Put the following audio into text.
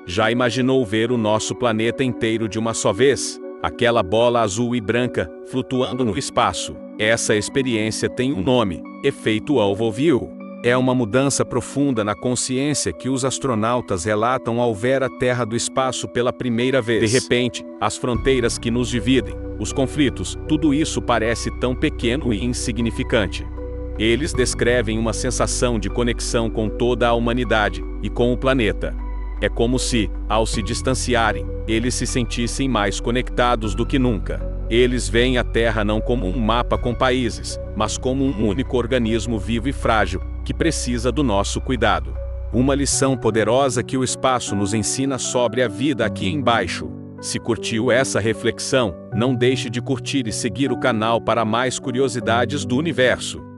Já imaginou ver o nosso planeta inteiro de uma só vez? Aquela bola azul e branca, flutuando no espaço. Essa experiência tem um nome: efeito Alphaville. É uma mudança profunda na consciência que os astronautas relatam ao ver a Terra do espaço pela primeira vez. De repente, as fronteiras que nos dividem, os conflitos, tudo isso parece tão pequeno e insignificante. Eles descrevem uma sensação de conexão com toda a humanidade e com o planeta. É como se, ao se distanciarem, eles se sentissem mais conectados do que nunca. Eles veem a Terra não como um mapa com países, mas como um único organismo vivo e frágil, que precisa do nosso cuidado. Uma lição poderosa que o espaço nos ensina sobre a vida aqui embaixo. Se curtiu essa reflexão, não deixe de curtir e seguir o canal para mais curiosidades do universo.